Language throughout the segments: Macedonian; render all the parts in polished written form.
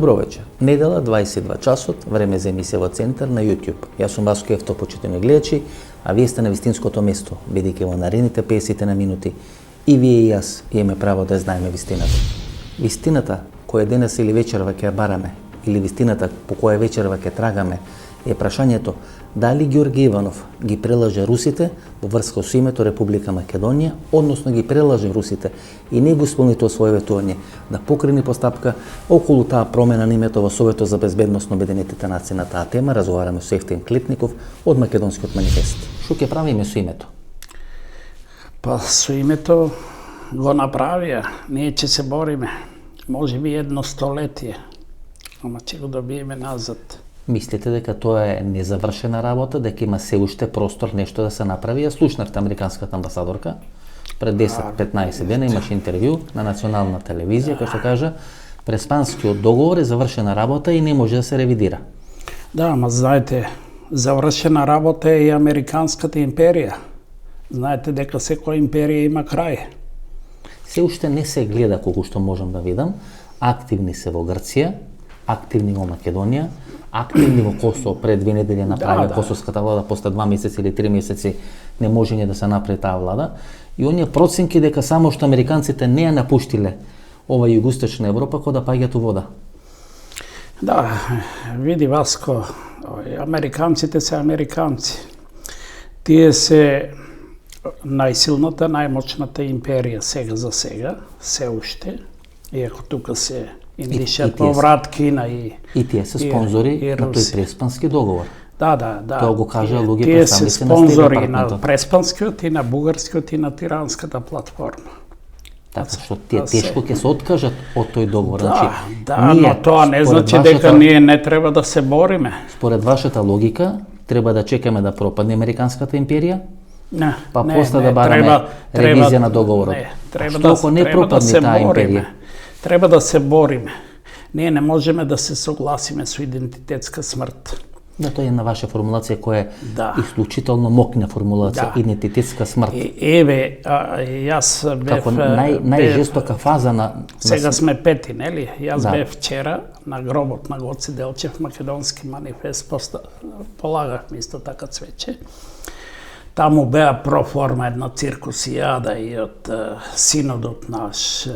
Добро вечер. Недела, 22 часот, време за емисија во Центар на YouTube. Јас сум Васко Ефто, почитувани гледачи, а вие сте на вистинското место, бидејќи во наредните 50 на минути и вие и јас имаме право да знаеме вистината. Вистината која денес или вечерва ќе ја бараме, или вистината по која вечерва ќе трагаме, е прашањето дали Ѓорѓе Иванов ги прелажа русите во врска со името Република Македонија, односно ги прелажа русите и не го исполни тоа свое ветување да покрени постапка околу таа промена на името во Советот за безбедност на Обединетите нации. На таа тема разговараме со Евтим Клетников од Македонскиот манифест. Што ќе правиме со името? Па со името го направија, ние ќе се бориме, може би едно столетие, ама ќе го добиеме назад. Мислите дека тоа е незавршена работа, дека има се уште простор нешто да се направи? Ја слушнавте американската амбасадорка пред 10-15 дена имаше интервју на национална телевизија која што кажа Преспанскиот договор е завршена работа и не може да се ревидира. Да, ама знаете, завршена работа е и Американската империја. Знаете дека секоја империја има крај. Се уште не се гледа колку што можам да видам. Активни се во Грција, активни во Македонија, активни во Косово. Пред 2 недели направи косовската влада, после 2 месеци или 3 месеци не можење да се направи таа влада. И оние проценки дека само што американците не ја напуштиле ова југоисточна Европа, кој да паѓаат у вода. Да, види Васко, американците се американци. Тие се најсилната, најмочната империја сега за сега, се уште, иако тука се индишат поврат Кина и тие се спонзори на тој Преспански договор. Да. Тоа го кажа луѓе тие се представници на спонзори на Преспанскиот и на Бугарскиот и на Тиранската платформа. Така што тие тешко ќе се откажат од тој договор. Да, но тоа не значи дека ние не треба да се бориме. Според вашата логика, треба да чекаме да пропадне Американската империја? Не, па после да бараме ревизија на договорот. Што ако не пропадне таа империја? Треба да се бориме. Ние не можеме да се согласиме со идентитетска смрт. Да, тоа е една ваша формулација која е исклучително мокна формулација, идентитетска смрт. Еве, јас бев... Како најжестока фаза на... Сега сме 5, нели? Јас бев вчера на гробот на Гоце Делчев, Македонски манифест, полагавме исто така цвеќе. Таму беа проформа една циркусијада и од синодот наш,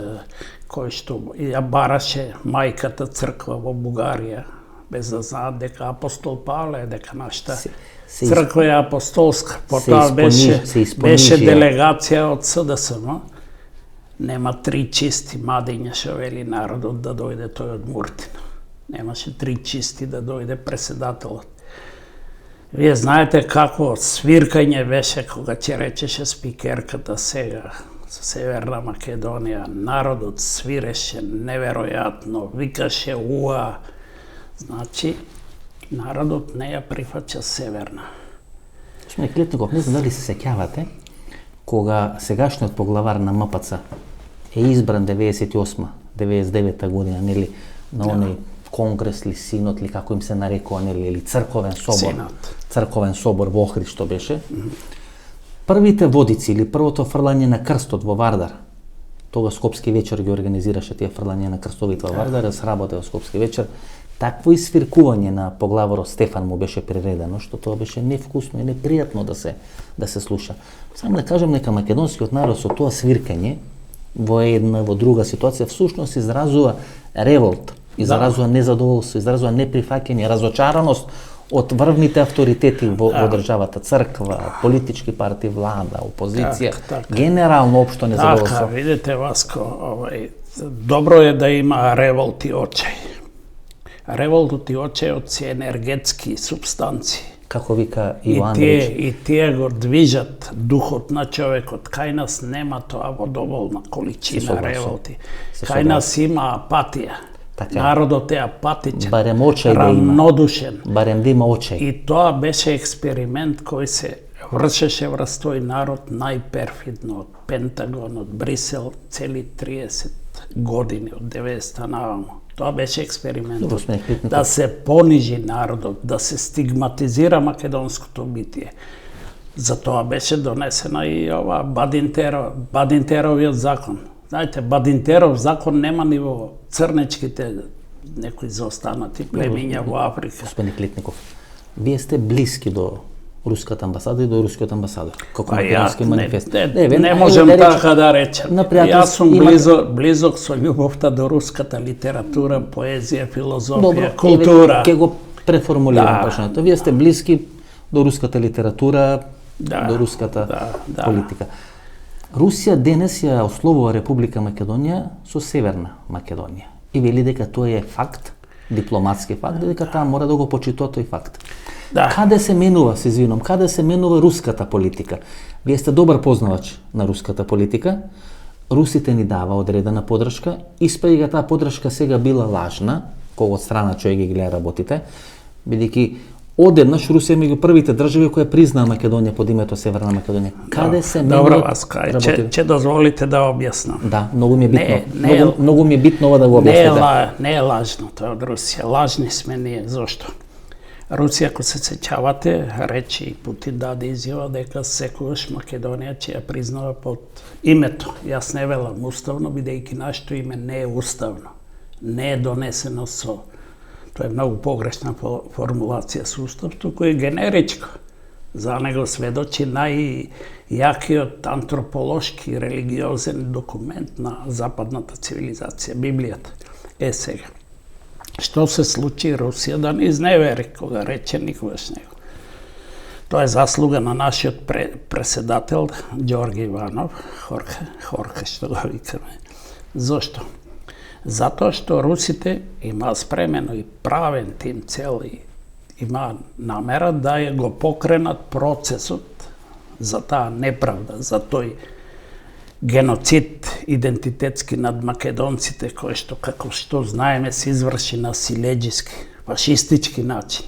кој што ја бараше мајката црква во Бугарија, без да знаат дека апостол Павле, дека нашата црква е апостолска. Потоа беше делегација од СДСМ. Нема 3 чисти мадиња, што вели народот, да дојде тој од Муртина. Немаше 3 чисти да дојде преседателот. Вие знаете како свиркање беше кога ќе речеше спикерката сега со Северна Македонија. Народот свиреше неверојатно, викаше уа. Значи, народот не ја прифаќа Северна. Господин Клетников, не знам дали се сеќавате, кога сегашниот поглавар на МПЦ е избран 98-99 година, нели, на оној конгрес ли, синот ли, како им се нарекува, нели, или црковен собор. Синот. Црковен собор во Охрид што беше. Првите водици или првото фрлање на крстот во Вардар, тога Скопски вечер ги организираше тие фрлање на крстовите во Вардар, сработе во Скопски вечер. Такво isвиркување на поглаварот Стефан му беше приредено, што тоа беше невкусно и непријатно да се слуша. Само да кажам нека македонскиот народ со тоа свиркање во една во друга ситуација всушност изразува револт, изразува незадоволство, изразува неприфаќање, разочараност од врвните авторитети во државата, црква, политички партии, влада, опозиција, генерално општо незадоволство. Така, видите Васко, добро е да има револт и очај. Револтот и очајот се енергетски субстанции. Како вика Иоан Рич. И тие го движат духот на човекот. Кај нас нема тоа во доволна количина револти. Кај нас има апатија. Така. Народот е апатичен, барем очај рамнодушен. Барем да има очај. И тоа беше експеримент кој се вршеше врз тој народ најперфидно од Пентагон, од Брисел, цели 30 години, од 90-та наваму. Тоа беше експеримент. Да се понижи народот, да се стигматизира македонското битие. За тоа беше донесена и ова Бадинтеровиот закон. Знаете, Бадинтеров закон нема ни во црнечките некои заостанати племиња во Африка. Господин Клетников, вие сте блиски до руската амбасада и до рускиот амбасадор, како македонски манифест. Не можем така да речем. Јас сум близок со љубовта до руската литература, поезија, филозофија, култура. Ќе го преформулирам прашањето. Вие сте блиски до руската литература, до руската политика. Русија денес ја ословува Република Македонија со Северна Македонија. И вели дека тоа е факт, дипломатски факт, дека таа мора да го почитува тој факт. Каде се менува, се извинувам, каде се менува руската политика? Вие сте добар познавач на руската политика. Русите ни дава одредена поддршка, испаѓа таа поддршка сега била лажна, кога од страна човек ги гледа работите, бидејќи одеднаш Русија меѓу првите држави која признаа Македонија под името Северна Македонија. Каде се менува? Добро, Васка, ќе дозволите да објаснам. Да, многу ми е битно. Многу ми е битно ова да го објасните. Не е лажно тоа од Русија. Лажни сме ние. Зошто? Русија, ако се сеќавате, рече и Путин даде изјава дека секогаш Македонија ќе ја признава под името. Јас не велам уставно, бидејќи нашето име не е уставно. Не е донесено со... Тоа е многу погрешна формулација со устав, туку е генеричко. За него сведочи најјакиот антрополошки и религиозен документ на западната цивилизација, Библијата. Сега. Што се случи Русија да не изневери кога рече никогаш него. Тоа е заслуга на нашиот преседател Ѓорги Иванов, Хорхе што го викаме. Зошто? Затоа што русите има спремено и правен тим цел и има намера да ја го покренат процесот за таа неправда, за тој геноцид идентитетски над македонците, кој што, како што знаеме, се изврши на силеџиски, фашистички начин.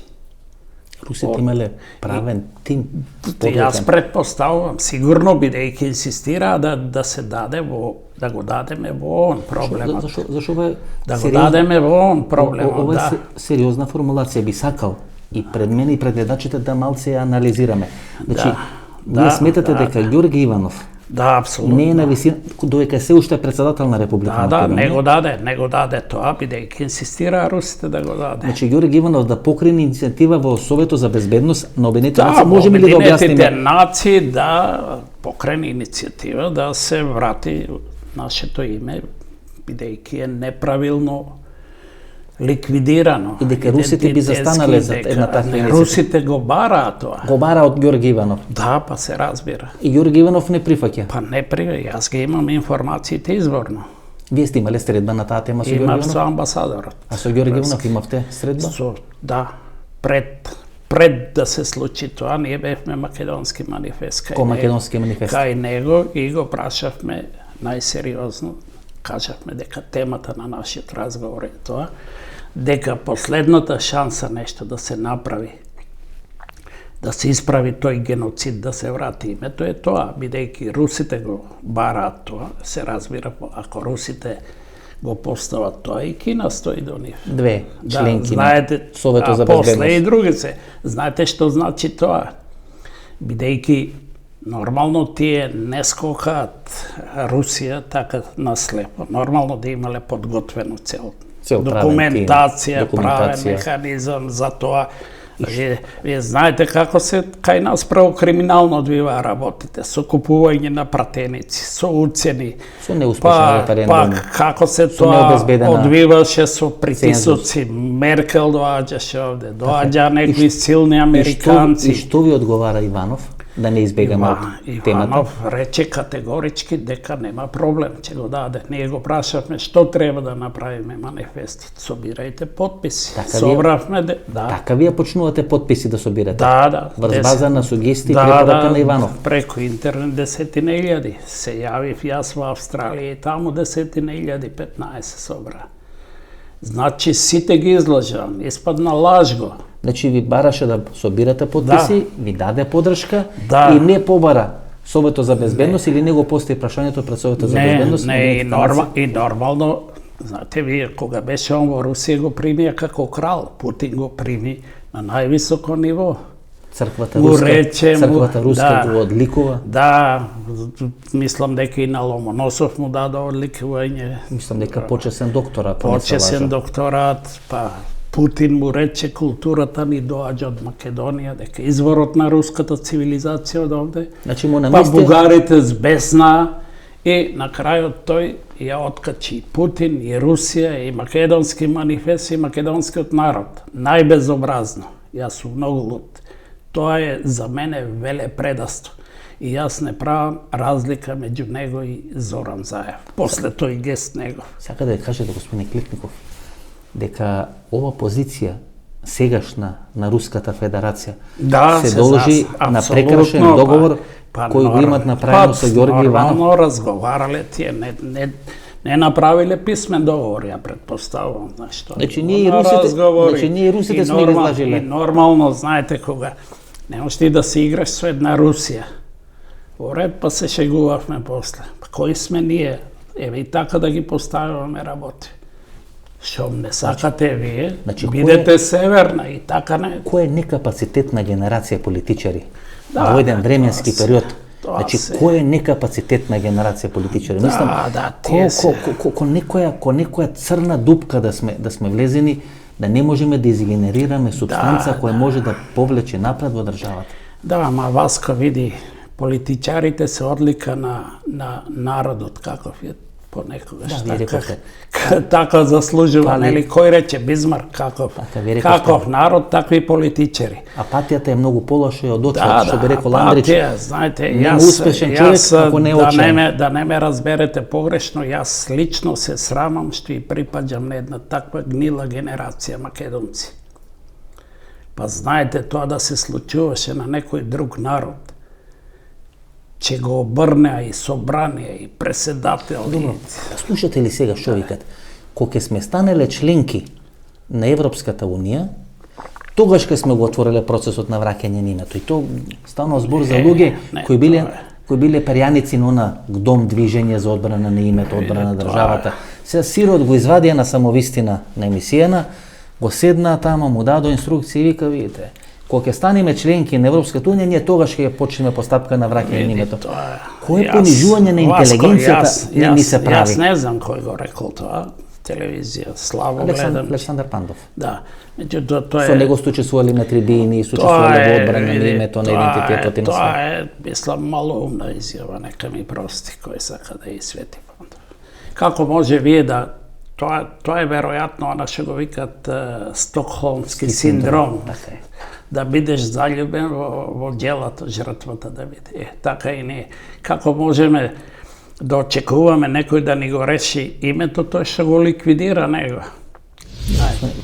Русите имале правен тим? Јас предпоставувам, сигурно, бидејќи инсистираа да се даде да го дадеме во ООН проблемот. Зашо ова да го дадеме во ООН проблемот, ова е сериозна формулација, би сакал и пред мене и пред гледачите да малце ја анализираме. Значи, вие сметате дека Ѓорги Иванов апсолутно не е на висина, додека се уште председател на Република Македонија? не го даде тоа, бидејќи инсистираа русите да го даде. Значи, Ѓорги Иванов да покрени иницијатива во Советот за безбедност на Обединетите нации, можеме ли да објасниме? Обединетите нации да покрени иницијатива да се врати нашето име, бидејќи е неправилно ликвидирано. И дека русите би застанале за една таква иницијатива. Русите го бараа тоа. Го бара од Ѓорги Иванов. Да, па се разбира. И Ѓорги Иванов не прифаќа. Па не прифаќа, јас ги имам информациите изворно. Вие сте имале средба на таа тема со Ѓорги Иванов? Имав со амбасадорот. А со Ѓорги Иванов имавте средба? Да, пред да се случи тоа, ние бевме македонски манифест. Македонски манифест? Кај него и го прашавме најсериозно, кажавме дека темата на нашиот разговор е тоа, дека последната шанса нешто да се направи, да се исправи тој геноцид, да се врати името е тоа, бидејќи русите го бараат тоа, се разбира, ако русите го постават тоа и Кина стои до нив. Две членки на Советот за безбедност. После и други се. Знаете што значи тоа? Бидејќи нормално тие не скокаат Русија така наслепо. Нормално да имале подготвено цел документација, правен механизам за тоа. Вие знаете како се кај нас правокриминално одвиваа работите, со купување на пратеници, со уцени, со неуспешен референдум, па како се тоа одвиваше со притисоци, Меркел доаѓаше овде, доаѓа некои силни американци. И што ви одговара Иванов? Да не избегаме од темата. Иванов рече категорички дека нема проблем, ќе го даде. Ние го прашавме што треба да направиме манифестот. Собирајте потписи. Собравме Така вие почнувате потписи да собирате? Да. Врз база на сугестии и препорака на Иванов? Преку интернет 10.000. Се јавив јас во Австралија и таму 10.015 собра. Значи сите ги излажам, испадна лажго. Значи ви бараше да собирате потписи, ви даде поддршка и не побара Советот за безбедност или не го постави прашањето пред Советот за безбедност? И нормално, знаете, вие кога беше он во Русија го примија како крал, Путин го прими на највисоко ниво. Црквата руска го одликува. Да, мислам дека и на Ломоносов му даде одликување. Мислам дека почесен докторат. Почесен докторат, па Путин му рече културата ни доаѓа од Македонија, дека изворот на руската цивилизација од овде. Значи му Па бугарите збесна и на крајот тој ја откачи Путин и Русија и македонски манифест и македонскиот народ. Најбезобразно. Јас сум многу лут. Тоа е за мене велепредавство. И јас не правам разлика меѓу него и Зоран Заев. После тој гест него. Сака да ја кажете, господин Клипников, дека ова позиција сегашна на Руската Федерација се должи на прекрашен договор кој го имат направено со Ѓорги Иванов. Нормално разговарале тие, не направиле писмен договор, ја предпоставувам, знаеш што. Значи ние и русите сме ги излажиле. И нормално, знаете кога не можеш ти да се играш со една Русија. Во ред, па се шегувавме после. Па кои сме ние? Еве и така да ги поставуваме работи. Што не сакате вие, бидете северна и така не. Кој е некапацитет на генерација политичари во еден временски период? Значи, кој е некапацитет на генерација политичари? Мислам, ко некоја црна дупка да сме влезени, да не можеме да изгенерираме субстанца која може да повлече напред во државата. Да, ама Васко види, политичарите се одлика на народот каков е понекогаш. Така заслужува, нели, кој рече Бисмарк каков народ, такви политичари. Апатијата е многу полоша од очот, што би рекол Андрич. Знаете, успешен човек ако не очен. Да не ме разберете погрешно, јас лично се срамам што и припаѓам на една таква гнила генерација македонци. Па знаете, тоа да се случуваше на некој друг народ, че го обрнеа и собранија и преседател. Добро, слушате ли сега што викат? Кога сме станеле членки на Европската Унија, тогаш кога сме го отвориле процесот на враќање на името. И то станува збор за луѓе кои биле перјаници на она дом движење за одбрана на името, одбрана на државата. Сега Сирот го извадија на самовистина на емисијана, го седнаа тама, му дадо инструкции и вика, видите, кога ќе станеме членки на Европската Унија, ние тогаш ќе почнеме постапка на враќање на името. Кој понижување на интелигенцијата не ми се прави? Јас не знам кој го рекол тоа. Телевизија, слабо гледам. Александар Пандов. Да. Меѓутоа тоа е... Со него сте учествували на трибини, учествували во одбрана на името, на идентитетот и на све. Тоа е, мислам, малоумна изјава, нека ми прости кој сака да ја свети Пандов. Како може вие да... Тоа е веројатно, она што го викат стокхолмски синдром. Да бидеш заљубен во делото, жртвата да биде. Така и не. Како можеме да очекуваме некој да ни го реши името, тој што го ликвидира него.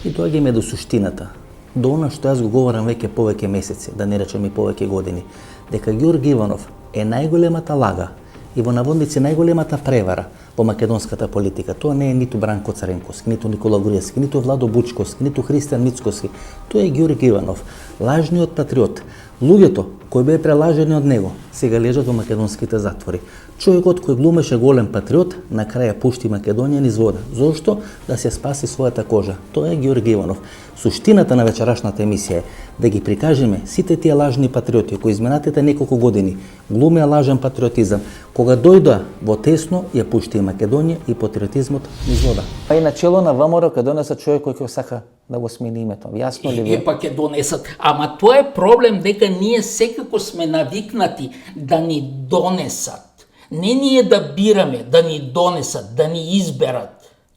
И доаѓаме до суштината. До она што јас го говорам повеќе месеци, да не речем и повеќе години, дека Ѓорги Иванов е најголемата лага и во наводници најголемата превара во македонската политика. Тоа не е ниту Бранко Цренковски, ниту Никола Груевски, ниту Владо Бучковски, ниту Христијан Мицковски. Тоа е Ѓорги Иванов, лажниот патриот. Луѓето кои беа прелажени од него сега лежат во македонските затвори. Човекот кој глумеше голем патриот, на крај пушти Македонија низ вода. Зошто? Да се спаси својата кожа. Тоа е Ѓорги Иванов. Суштината на вечерашната емисија е да ги прикажеме сите тие лажни патриоти кои изминатите неколку години глумеа лажен патриотизам, кога дојдоа во тесно, ја пушти и Македонија и патриотизмот низ вода. Па и начело на ВМРО кај донесат човек кој ќе сака да го смени името. Јасно ли ви? Па ќе донесат. Ама тоа е проблем дека ние секако сме навикнати да ни донесат. Не ние да бираме, да ни донесат, да ни изберат.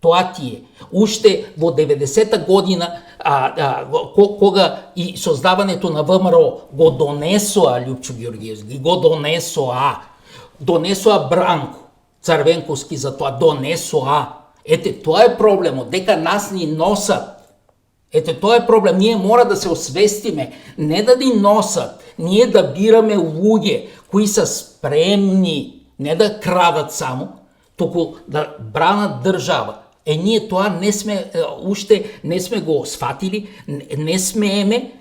Тоа ти е. Уште во 90-та година, кога и создаването на ВМРО го донесоа Љупчо Ѓоргиевски, го донесоа Бранко Црвенковски за тоа, донесоа. Ете, тоа е проблемот, дека нас ни носат. Ете, тоа е проблем. Ние мора да се освестиме, не да ни носат, ние да бираме луѓе кои се спремни не да крадат само, туку да бранат држава. Ние тоа не сме, уште не сме го сфатили, не смееме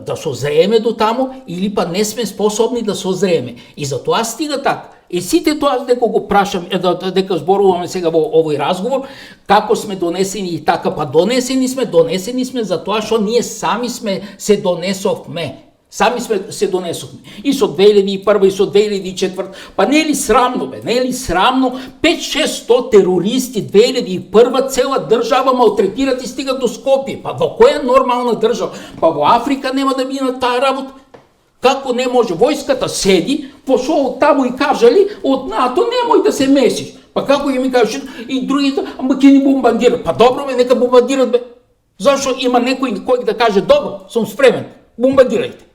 да созрееме до тамо, или па не сме способни да созрееме. И затоа стига така. И сите тоа дека го прашам, дека зборуваме сега во овој разговор, како сме донесени и така, па донесени сме за тоа што ние сами сме се донесовме. Сами сме се донесовме. И со 2001 и со 2004. Па не е ли срамно, бе? Не е ли срамно? 5-600 терористи 2001 цела држава малтретират и стигат до Скопје. Па во која нормална држава? Па во Африка нема да мина таа работа. Како не може? Војската седи, пошол таму и кажали од НАТО немој да се месиш. Па како ќе ми кажеш и другите, ама ќе ни бомбардират. Па добро бе, нека бомбардират бе. Зашо има некој кој да каже добро, сум спремен, бомбардирајте.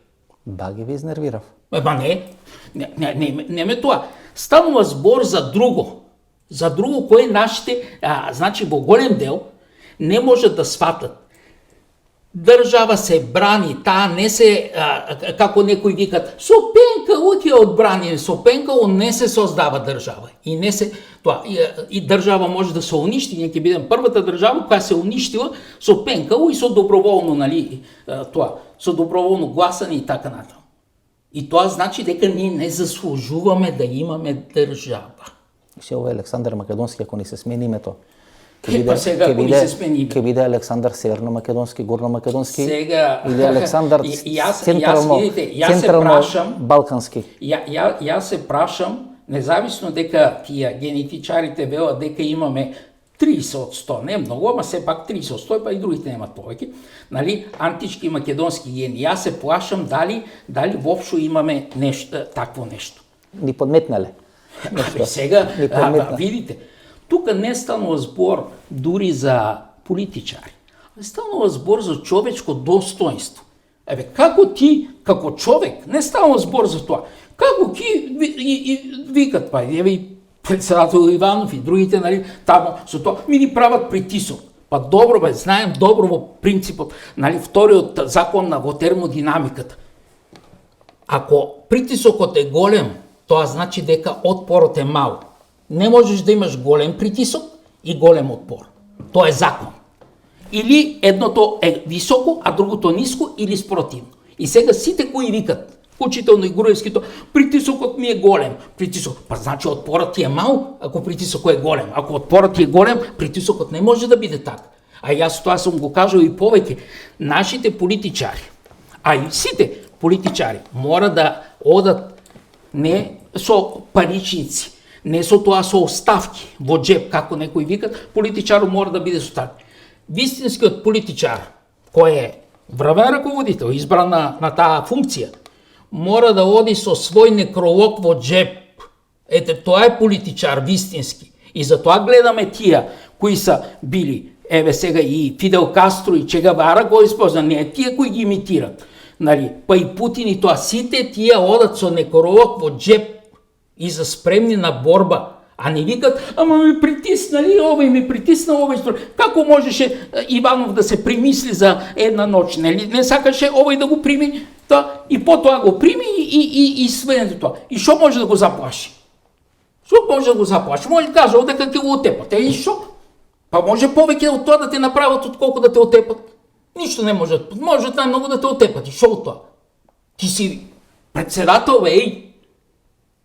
Баги ви изнервирав. Ема не ме тоа. Станува збор за друго. За друго кое нашите, значи во голем дел, не можат да сватат. Држава се брани, таа не се, како некои викат, со пенкало ќе одбрани, со пенкало не се создава држава. И не се, тоа, и држава може да се уништи, ние ќе бидем првата држава која се уништила со пенкало и со доброволно, нали, тоа, со доброволно гласање и така натаму. И тоа значи дека ние не заслужуваме да имаме држава. Се ова е Александар Македонски, ако ни се смени името. Ќе биде Александар Северно-македонски, Горно-македонски или сега Александар Централно-балкански. Јас се прашам, независно дека тие генетичарите велат дека имаме 30 од 100, не многу, ама се пак 30 од 100, па и другите немат повеќе, нали, антички македонски гени. Јас се плашам дали воопшто имаме такво нешто. Ни подметнале. Сега, видите, тука не станува збор дури за политичари. Станува збор за човечко достоинство. Како ти, како човек, не станува збор за тоа. Како ти викат, па, и председател Иванов и другите, нали, таму, со тоа, ми ни прават притисок. Па добро бе, знаем добро во принципот, нали, вториот закон во термодинамиката. Ако притисокот е голем, тоа значи дека отпорот е мал. Не можеш да имаш голем притисок и голем отпор. Тоа е закон. Или едното е високо, а другото ниско, или спротивно. И сега сите кои викат, включително и Груевскито, притисокот ми е голем. Притисок, па значи отпорот ти е мал, ако притисокот е голем. Ако отпорот ти е голем, притисокот не може да биде така. А јас тоа сум го кажал и повеќе. Нашите политичари, а и сите политичари, мора да одат не со паричници, не со тоа со оставки во джеб, како некои викат, политичарот мора да биде со така. Вистинскиот политичар, кој е врвен раководител, избран на таа функција, мора да оди со свој некролог во джеб. Ете, тоа е политичар вистински. И затоа гледаме тие кои са били, еве сега и Фидел Кастро и Че Гевара го исполнува, не тие кои ги имитират. Нали, па и Путин и тоа, сите тие одат со некролог во джеб и за спремни на борба. А не викат, ама ми притиснали, овој ми притисна, овој строј. Како можеше Иванов да се примисли за една ноќ, нели? Не сакаше овој да го прими, и потоа го прими и сведете тоа. И што може да го заплаши? Што може да го заплаши? Може да каже дека ќе го отепат. И што? Па може повеќе од тоа да те направат отколку да те отепат. Ништо не можат. Можат најмногу да те отепат. И што од тоа? Ти си председател, бе,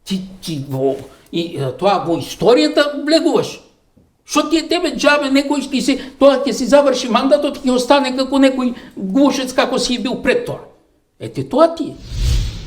ти во тоа во историјата влегуваш. Што ти е тебе џабе, некој тоа ќе си заврши мандатот, ќе остане како некој глушец како си бил пред тоа. Ете тоа ти е.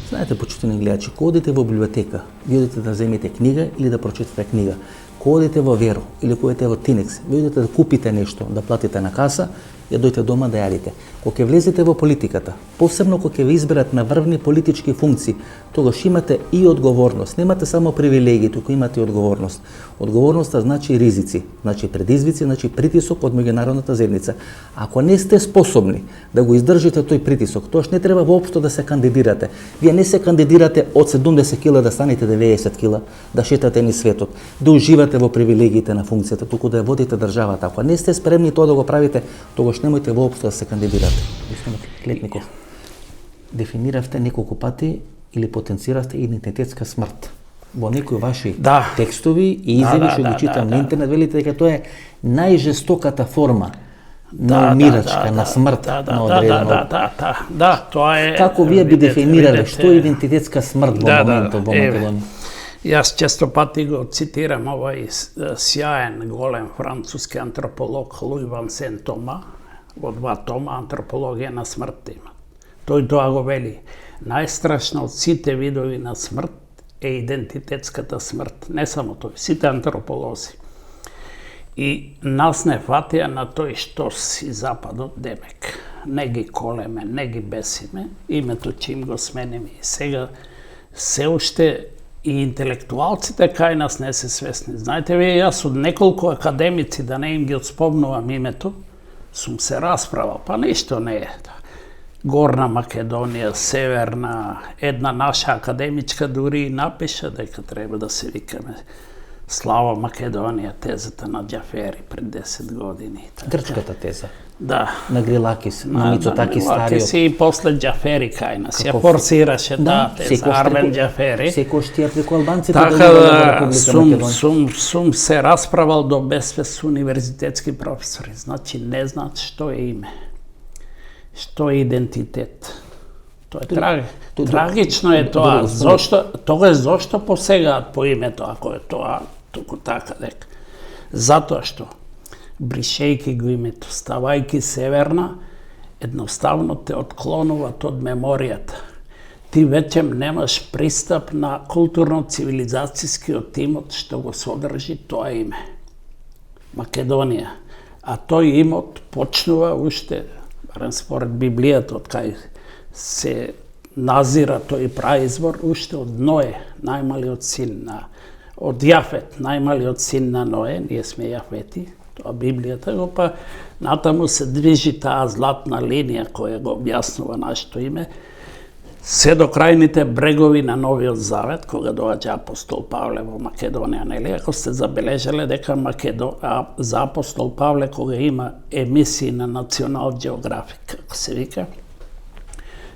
Знаете, почитани гледачи, кога одите во библиотека, ви одите да земете книга или да прочитате книга. Кога одите во Веро или кога одите во Тинекс, ви одите да купите нешто, да платите на каса, ја дојдете дома да јадите. Кога ќе влезете во политиката, посебно кога ќе ви изберат на врвни политички функции, тогаш имате и одговорност. Немате само привилегии, туку имате и одговорност. Одговорноста значи ризици, значи предизвици, значи притисок од меѓународната заедница. Ако не сте способни да го издржите тој притисок, тоаш не треба воопшто да се кандидирате. Вие не се кандидирате од 70 кила да станете 90 кила, да шетате ни светот, да уживате во привилегиите на функцијата, туку да ја водите државата. Ако не сте спремни тоа да го правите, тогаш немојте воопшто да се кандидирате. Господин Клетников, дефиниравте неколку пати или потенциравте идентитетска смрт. Во некои ваши текстови и изјави што ги читам на интернет, велите дека тоа е најжестоката форма на умирачка, на смрт на одредено. Да, тоа е. Како вие би дефинирале што е идентитетска смрт во моментот во Македонија? Јас често пати го цитирам овај сјаен голем француски антрополог Луи Ван Сен-Тома, во 2 тома Антропологија на смртта има. Тој тоа го вели: најстрашна од сите видови на смрт е идентитетската смрт. Не само тој, сите антрополози. И нас не фатија на тој што си Западот, демек. Не ги колеме, не ги бесиме, името че им го смениме. И сега се уште и интелектуалците кај нас не се свесни. Знаете ви, јас од неколку академици, да не им ги отспомнувам името, сум се расправал, па ништо не е. Горна Македонија, Северна, една наша академичка дури напиша дека треба да се викаме Слава Македонија, тезата на Џафери пред 10 години. Грчката теза. Да. На Грилакис, на Мицотаки стариот. Грилакис и после Џафери кај нас. Ја форсираше теза Армен Џафери. Секој штија преку албанците така да сум се расправал до безсвест со универзитетски професори. Значи не знаат што е име. Што е идентитет. Тоа е трагично е тоа. Зошто посегаат по името, ако е тоа туку така дека? Затоа што, бришејки го името, ставајки Северна, едноставно те отклонуваат од меморијата. Ти веќе немаш пристап на културно-цивилизацијскиот имот што го содржи тоа име. Македонија. А тој имот почнува уште, барем според Библијата, од кај се назира тој праизвор, уште од Ное, најмалиот син на, од Јафет, најмалиот син на Ное, ние сме Јафети, тоа Библијата го, па натаму се движи таа златна линија која го објаснува нашето име, се до крајните брегови на Новиот Завет, кога доаѓа апостол Павле во Македонија, нели? Ако сте забележале дека за апостол Павле, кога има емисии на Национал Джеографик, како се вика,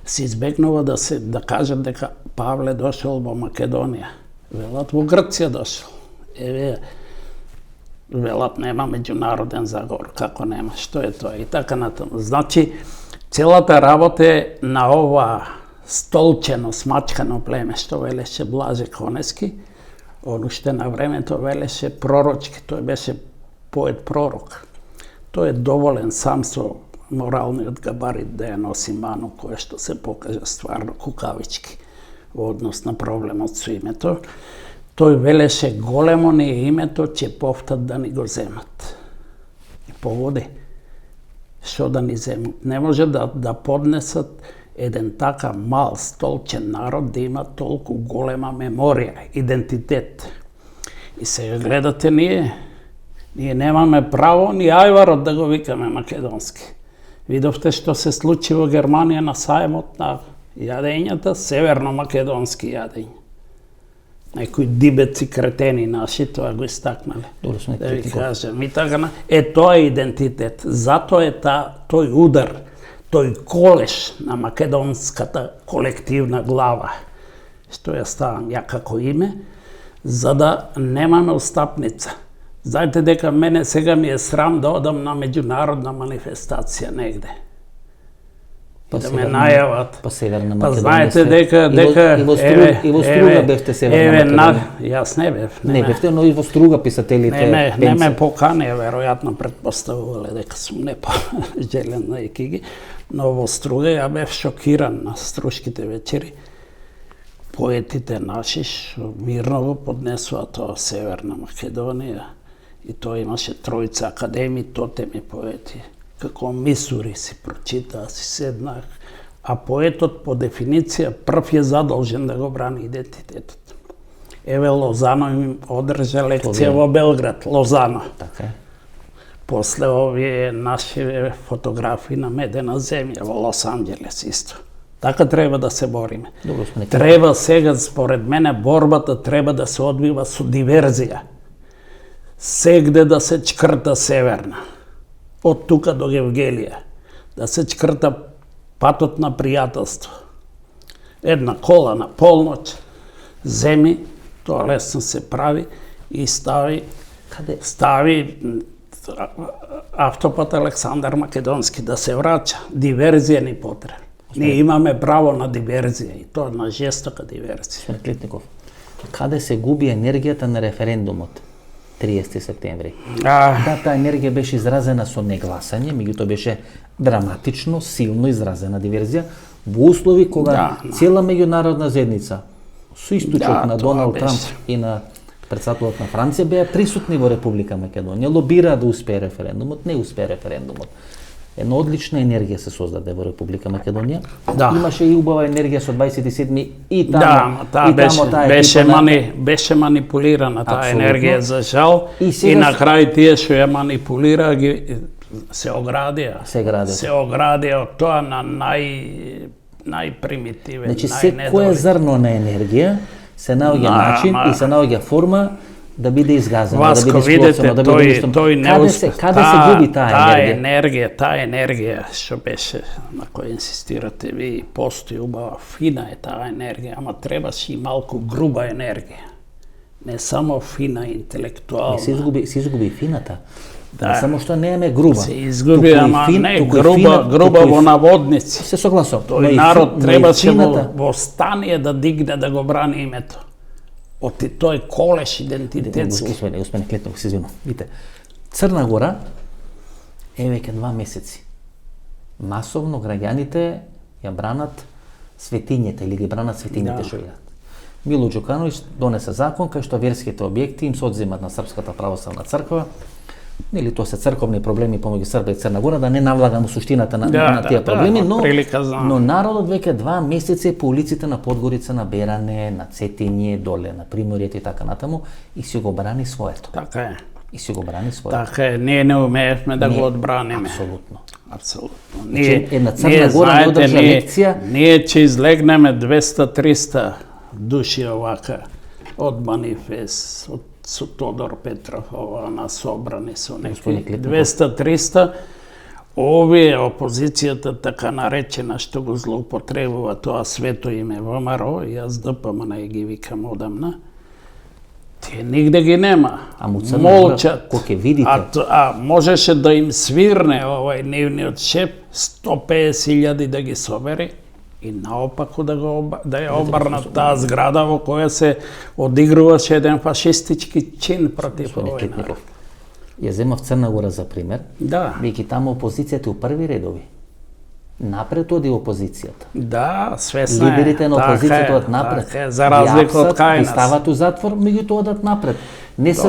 се избегнува да кажат дека Павле дошол во Македонија. Велат во Грција дошол. Велат нема меѓународен заговор. Како нема? Што е тоа? И така натаму. Значи, целата работа е на ова столчено, смачкано племе, што велеше Блаже Конески. Он уште на времето велеше пророчки. Тој беше поет пророк. Тој е доволен сам со моралниот габарит да ја носи ману, која што се покажа стварно кукавички во однос на проблемот со името. Тој велеше големо ни е името, че повтат да ни го земат. И погоди, што да ни земат? Не може да поднесат еден така мал столчен народ да има толку голема меморија, идентитет. И сега гледате ние немаме право ни ајварот да го викаме македонски. Видовте што се случи во Германија на сајмот на јадењата, северно-македонски јадења. Некои дибеци кретени наши тоа го истакнале. Да ви кажам, и така, тоа е идентитет. Затоа е тој удар, тој колеш на македонската колективна глава, што ја ставам ја како име, за да немаме остапница. Знаете дека мене сега ми е срам да одам на меѓународна манифестација негде. Да ме најават. Па Северна Македонија. Па знаете дека и во Струга бевте Северна Македонија. Јас не бев. Не бевте, но и во Струга писателите. Не ме поканија, веројатно предпоставувале дека сум непожелен на екиги, но во Струга ја бев шокиран на Струшките вечери. Поетите наши што мирно го поднесува тоа Северна Македонија. И тоа имаше тројца академи, тотеми поети. Како мисури си прочитаа, си седнах. А поетот по дефиниција прв е задолжен да го брани идентитетот. Еве Лозано им одржа лекција во Белград, Лозано. Така е. После овие наши фотографии на медена земја во Лос Анџелес исто. Така треба да се бориме. Треба сега, според мене, борбата треба да се одвива со диверзија. Сегде да се чкрта Северна, од тука до Гевгелија, да се чкрта патот на пријателство. Една кола на полноќ, земи, тоа лесно се прави и стави автопат Александар Македонски да се враќа. Диверзија ни потребна. Ние имаме право на диверзија и тоа на жестока диверзија. Сметлитников. Каде се губи енергијата на референдумот 30 септември? А, Да, таа енергија беше изразена со негласање, меѓутоа беше драматично, силно изразена диверзија во услови кога цела меѓународна заедница со источок на тоа Доналд беше. Трамп и на председателот на Франција беа присутни во Република Македонија, лобираа да успее референдумот, не успее референдумот. Една одлична енергија се создаде во Република Македонија. Да. Имаше и убава енергија со 27 и тамо. да, таа беше манипулирана таа Апсолутно. енергија за жал И и, сега на крај тие што ја манипулира ги се оградија. Се оградија од тоа на најпримитивен, Значи, секое зрно на енергија се наоѓа начин и се наоѓа форма да биде изгазено, да Васко, биде видете, склоцено, да биде уништено. тој не Каде се губи таа енергија? Таа енергија што беше, на која инсистирате ви, постои убава, фина е таа енергија, ама требаше и малку груба енергија. Не само фина, интелектуална. Се изгуби фината. Да. Не само што не е груба. Се изгуби, туку и ама не туку и груба туку и во наводници. Се согласувам. Но Тој и народ но и требаше фината- во стание да дигне да го брани името. Оти тој колеш идентитетски. Господине Клетнов, се извинувам. Видите, Црна Гора е веќе 2 месеци. Масовно граѓаните ја бранат светињата или ги бранат светињите што имаат. Мило Џукановиќ донесе закон кај што верските објекти им се одземат на Српската православна црква. Нели тоа се црковни проблеми помеѓу Србија и Црна Гора, да не навлагам во суштината на тие проблеми, но народот веќе 2 месеци по улиците на Подгорица, на Беране, на Цетиње, доле на Приморјето и така натаму, и си го брани своето. Така е. И си го брани своето. Така е, ние не умеевме да го одбраниме. Апсолутно. Апсолутно. Една Црна Гора не одржа лекција. Ние ќе излегнеме 200-300 души овака од манифест, со Тодор Петров, ова на собрани со некои 200-300. Овие опозицијата така наречена што го злоупотребува тоа свето име ВМРО, јас ДПМН ги викам одамна. Тие нигде ги нема. Молчат. Кога ќе видите. А можеше да им свирне овај нивниот шеф 150.000 да ги собери и наопаку да ја обрнат таа зграда во која се одигруваше еден фашистички чин против овој народ. Ја земав Црна Гора за пример, Да. веќе таму опозицијата у први редови. Напред оди опозицијата. Да, свесна е. Лидерите на опозицијата одат напред. Така, за разлика од кај нас. нас. Стават у затвор, меѓутоа одат напред. Не се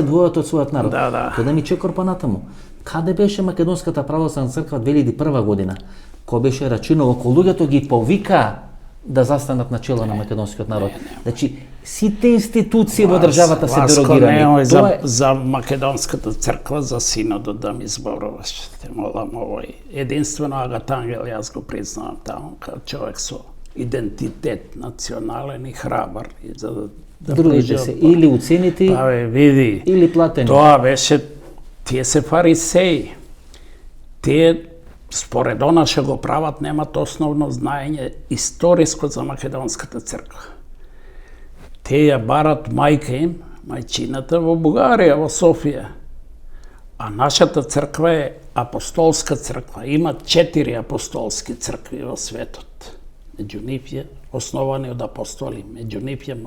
двојат од својот народ. Да. Тоа да ми чекор понатаму. Каде беше Македонската православна црква 2001 година? Кој беше рачинало, кога луѓето ги повика да застанат на чело на македонскиот народ. Значи, сите институции во државата се дерогирани. Васко, за Македонската црква, за синодот да ми зборуваш. Те молам овој. Единствено Агатангел, јас го признавам таму, као човек со идентитет национален и храбар. И за да другите се или уценити, види, или платени. Тоа беше, тие се фарисеи. Тие според она што го прават, немат основно знаење историско за Македонската црква. Те ја барат мајка им, мајчината во Бугарија, во Софија. А нашата црква е апостолска црква. Има 4 апостолски цркви во светот. Меѓу нив е основани од апостоли. Меѓу нив е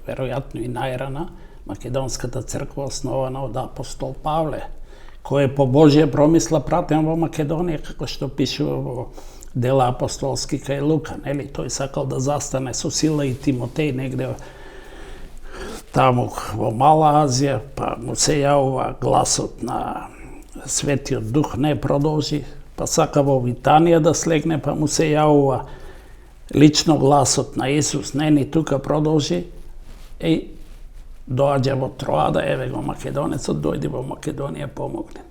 веројатно и најрана Македонската црква основана од апостол Павле, кој е по Божја промисла пратен во Македонија, како што пишува во дела апостолски кај Лука, нели? Тој сакал да застане со Сила и Тимотеј негде таму во Мала Азија, па му се јавува гласот на Светиот Дух, не продолжи, па сака во Витанија да слегне, па му се јавува лично гласот на Исус, не ни тука продолжи, и доаѓа во Троада, еве го македонецот, дојди во Македонија, помогне.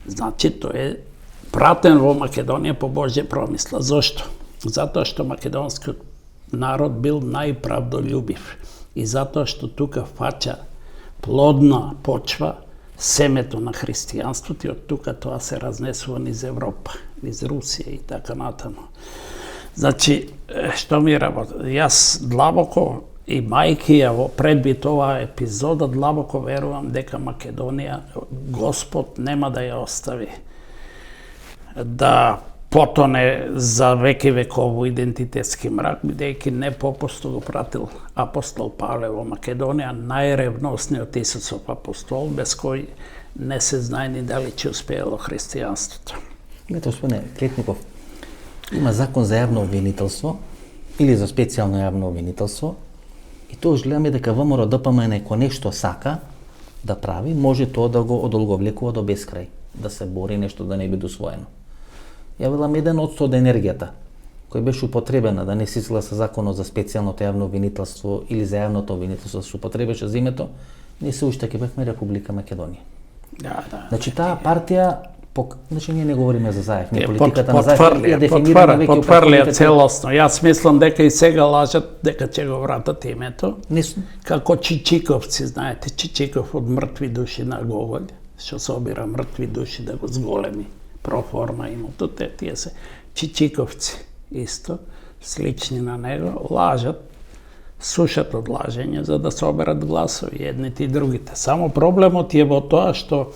Значи, тој е пратен во Македонија по Божја промисла. Зошто? Затоа што македонскиот народ бил најправдолюбив и затоа што тука фаќа плодна почва семето на христијанството и од тука тоа се разнесува низ Европа, низ Русија и така натаму. Значи, што ми работи? Јас длабоко и мајкија во предбит оваа епизода длабоко верувам дека Македонија Господ нема да ја остави да потоне за веки веков во идентитетски мрак, бидејќи не попусто го пратил апостол Павле во Македонија, најревносниот Исусов апостол, без кој не се знае ни дали ќе успеело христијанството. Ето, господине Клетников, има закон за јавно обвинителство или за специјално јавно обвинителство и тоа гледаме дека ВМРО ДПМН ако нешто сака да прави, може тоа да го одолговлекува до бескрај, да се бори нешто да не биде усвоено. Ја велам 1% од енергијата кој беше употребена да не се изгласа законот за специјалното јавно обвинителство или за јавното обвинителство да се употребеше за името, ние се уште ќе бевме Република Македонија. Да. Значи таа партија, значи ние не говориме за Заев, ние политиката на Заев ја дефинираме веќе потврлија целосно. Јас мислам дека и сега лажат дека ќе го вратат името. Како Чичиковци, знаете, Чичиков од мртви души на Гоголј, што собира мртви души да го зголеми проформа името, тие се Чичиковци исто, слични на него, лажат, сушат од лажење за да соберат гласови едните и другите. Само проблемот е во тоа што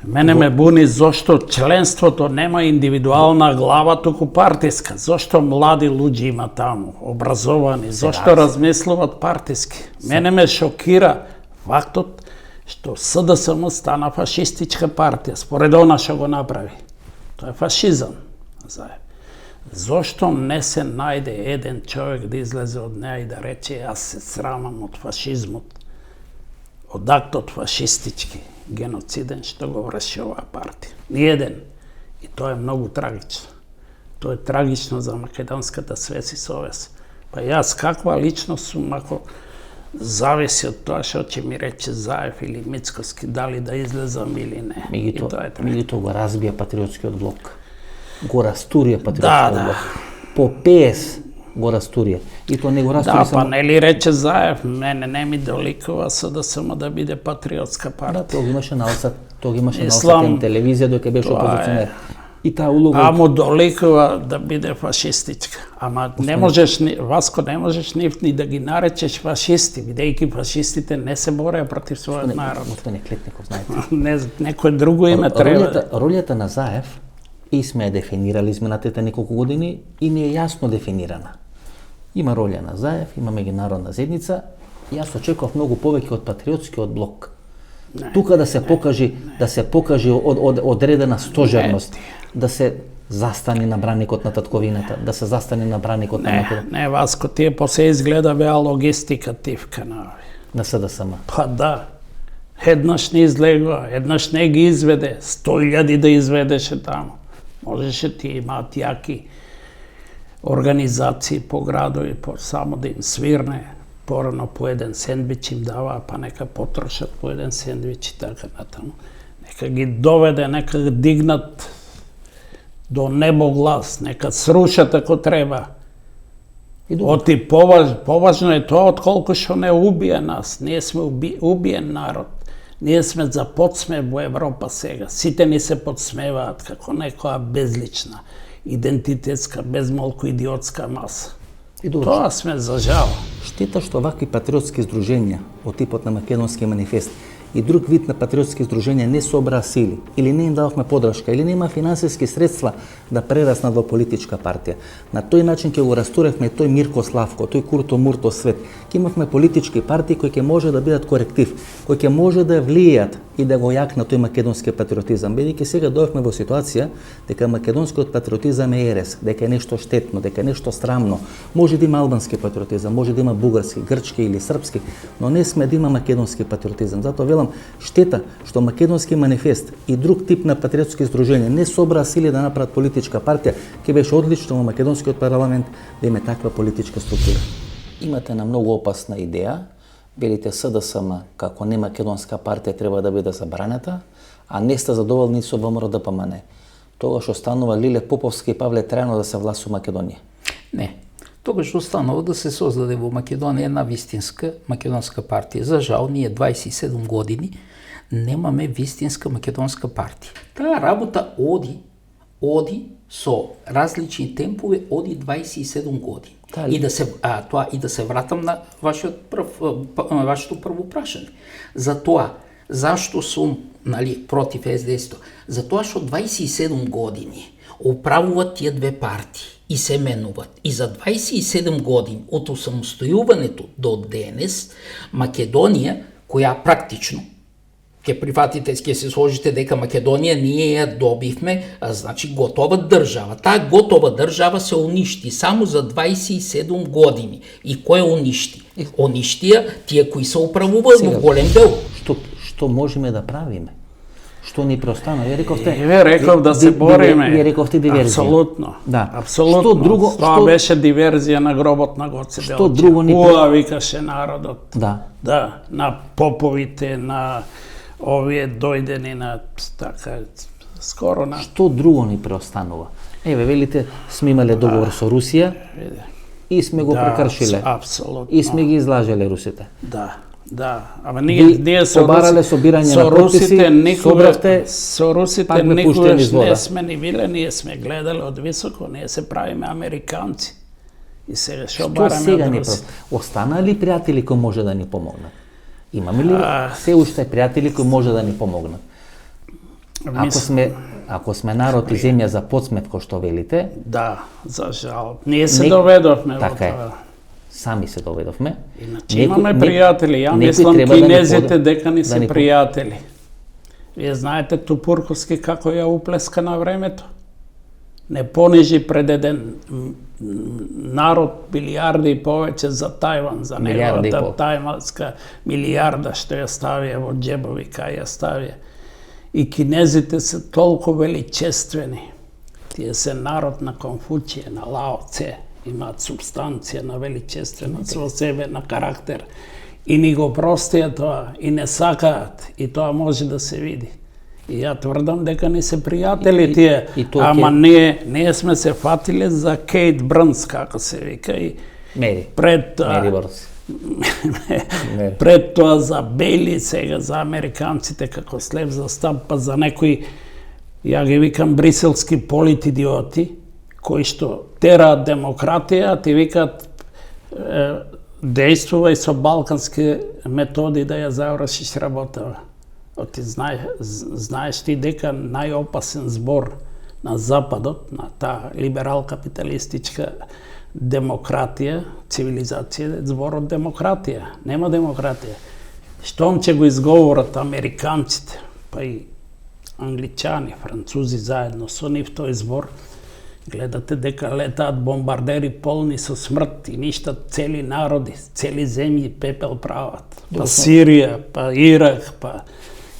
мене ме буни зошто членството нема индивидуална глава, туку партиска. Зошто млади луѓе има таму, образовани, зошто размислуваат партиски. Мене ме шокира фактот што СДСМ стана фашистичка партија, според она што го направи. Тоа е фашизам. Зошто не се најде еден човек да излезе од неа и да рече јас се срамам од фашизмот, од актот фашистички, геноциден што го врши оваа партија. Ниеден. И тоа е многу трагично. Тоа е трагично за македонската свест и совест. Па јас каква личност сум ако зависи од тоа што ќе ми рече Заев или Мицкоски дали да излезам или не. Меѓутоа го разбија патриотскиот блок. Го растурија патриотскиот блок. По ПС го растурија. И тоа не го растури само... само... Да, па нели рече Заев, мене не ми доликува СДСМ да биде патриотска партија. Да, тоа ги имаше на Алсат телевизија докато беше опозиционер. И таа улога... А му доликува да биде фашистичка. Ама не можеш, Васко, не можеш ни да ги наречеш фашисти, бидејќи фашистите не се бореа против својот народ. Господине Клетников, знаете. Некој друго име треба. Ролјата на Заев, и сме ја дефинирали изминатите неколку години, и не е јасно дефинирана. Има роља на Заев, има меѓународна заедница, и јас очекував многу повеќе од патриотскиот блок. Тука да се покаже одредена стожерност, да се застане на браникот на татковината, да се застане на браникот на Македонија. Не, Васко, тие посе изгледа беа логистикативка на СДСМ. Па да. Еднаш не излегува, еднаш не ги изведе, 100.000 да изведеше таму. Можеше тие имаат јаки организации по градови, само да им свирне, порано по еден сендвич им даваа, па нека потрошат по еден сендвич и така натаму. Нека ги доведе, нека ги дигнат до небо глас, нека срушат ако треба. Оти поважно е тоа отколку што не убие нас. Ние сме убиен народ. Ние сме за подсмев во Европа сега. Сите ни се подсмеваат како некоја безлична, идентитетска, безмолку идиотска маса. Тоа сме за жал. Штета што вакви патриотски здруженја од типот на Македонски манифест и друг вид на патриотски здруженја не собраа сили, или не им дававме подршка, или нема финансиски средства да прераснат во политичка партија. На тој начин ќе го растуревме тој Мирко Славко, тој Курто Мурто свет. Ќе имавме политички партии кои ќе може да бидат коректив, кои ќе може да влијат и да го јакнат тој македонски патриотизам. Бидејќи сега дојавме во ситуација дека македонскиот патриотизам е ерес, дека е нешто штетно, дека е нешто срамно. Може да има албански патриотизам, може да има бугарски, грчки или српски, но не сме да има македонски патриотизам. Затоа велам штета што Македонски манифест и друг тип на патриотски здруженја не собраа сили да направат политичка партија, ќе беше одлично во македонскиот парламент да има таква политичка структура. Имате на многу опасна идеја, велите СДСМ како не македонска партија треба да биде забранета, а не сте задоволни со ВМРО ДПМН. Тогаш останува Лиле Поповски и Павле Трајано да се власт во Македонија. Не. Тогаш останува да се создаде во Македонија една вистинска македонска партија. За жал, ние 27 години немаме вистинска македонска партија. Таа работа оди со различни темпови, оди 27 години. И да се вратам на вашето прво прашање. За тоа, зашто сум против СДС-то? За тоа што 27 години управуват тие две партии и се менуват. И за 27 години од осамостојувањето до денес, Македонија, која практично ќе прифатите, ќе се сложите дека Македонија ние ја добивме, значи готова држава. Таа готова држава се уништи само за 27 години. И кој уништи? Уништија тие кои се управуваат во голем дел. Што можеме да правиме? Што ни преостана? Ја рековте. Вие реков да се бориме. Ја рековте диверзија. Апсолутно. Да. Апсолутно. Што друго? Тоа беше диверзија на гробот на Гоце Делчев. Што друго ни викаше народот. Да. Да, на поповите, на овие дојдени на така скоро на Што друго ни преостанува? Еве, велите, сме имале договор со Русија и сме го прекршиле. Апсолутно. И сме ги излажеле русите. Да. Ама ние со побарале собирање на русите подписи, собравте, со русите пак ме пуштени никогаш из вода. не сме ни биле, ние сме гледале од високо, ние се правиме американци. И сега што бараме сега од ни руси? Остана ли пријатели кои може да ни помогнат? Имаме ли се уште пријатели кои може да ни помогнат? Ако сме народ и земја за подсмев, кој што велите, Да, за жал. Ние се доведовме во така е. тоа. Сами се доведовме. Иначе имаме пријатели, ја мислам кинезите дека ни се пријатели. Вие знаете Тупурковски како ја уплеска на времето? Не понижи пред еден народ билиарди и повеќе за Тајван, за неговата тајванска милијарда што ја ставија во џебови, кај ја ставија. И кинезите се толку величествени. Тие се народ на Конфуција, на Лао Це. Имаат субстанција на величественост во себе, на карактер. И ни го простија тоа, и не сакаат, и тоа може да се види. И ја тврдам дека ни се пријатели тие, ама ние сме се фатиле за Кейт Брнс, како се вика, и Мери Борс. Пред тоа за Бейли, сега за американците како слеп за стап, па за некои, ја ги викам бриселски политидиоти, кои што тераат демократија, ти викаат дејствувај со балкански методи да ја завршиш работава. Ти знаеш ти дека најопасен збор на Западот, на таа либерал-капиталистичка демократија, цивилизација, зборот демократија. Нема демократија. Штом ќе го изговорат американците, па и англичани, французи заедно со нив тој збор, гледате дека летаат бомбардери полни со смрт и ништа, цели народи, цели земји пепел прават. Па Сирија, па Ирак, па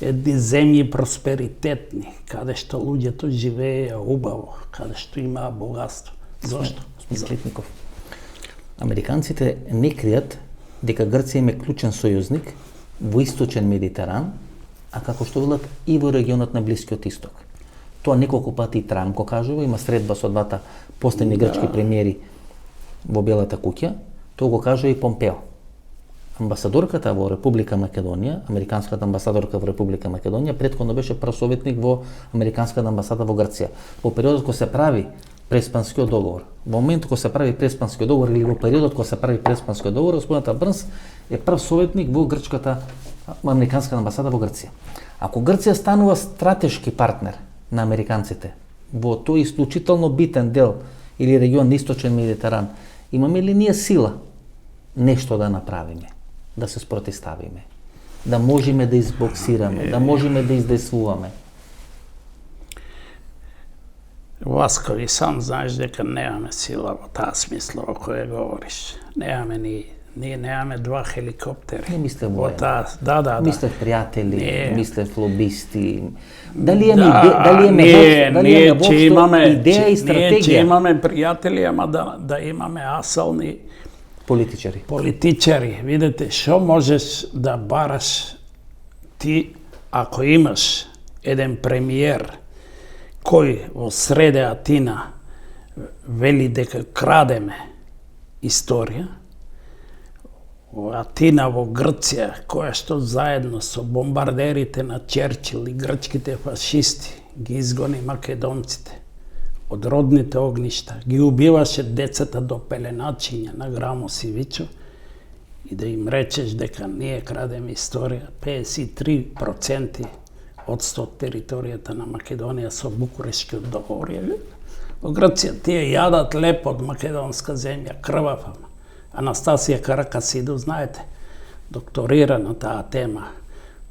едни земји просперитетни, каде што луѓето живееја убаво, каде што имаа богатство. Зошто? Смислетников. Американците не кријат дека Грција им е клучен сојузник во источен Медитеран, а како што велат и во регионот на Блискиот Исток. Тоа неколку пати и Трамп го кажува, има средба со двата последни грчки премиери во Белата куќа, тоа го кажува и Помпео. Амбасадорката во Република Македонија, американската амбасадорка во Република Македонија, претходно беше првсоветник во американската амбасада во Грција. Во периодот кога се прави Преспанскиот договор, во моментот кога се прави Преспанскиот договор или во периодот кога се прави Преспанскиот договор, господинот Брнс е прв советник во грчката американската амбасада во Грција. Ако Грција станува стратешки партнер на американците во тој исклучително битен дел или регион на Источен Медитеран, имаме ли ние сила нешто да направиме, да се спротиставиме, да можеме да избоксираме, да можеме да издействуваме? Васко, и сам знаеш дека немаме сила во таа смисла во која говориш. Немаме ние немаме два хеликоптери. Не мислев војна. Да. Мислев пријатели, мислев лобисти. Ние идеја и стратегија. Ние имаме пријатели, ама да имаме асални политичари. Видете, што можеш да бараш ти ако имаш еден премиер кој во среде Атина вели дека крадеме историја, во Атина, во Грција, која што заедно со бомбардерите на Черчил и грчките фашисти ги изгони македонците од родните огништа, ги убиваше децата до пеленачиња на Грамос и Вичо, и да им речеш дека ние крадеме историја, 53% од 100 територијата на Македонија со Букурештскиот договор, Во Грција тие јадат лепо од македонска земја, крвава. Анастасија Каракасиду, знаете, докторира на таа тема.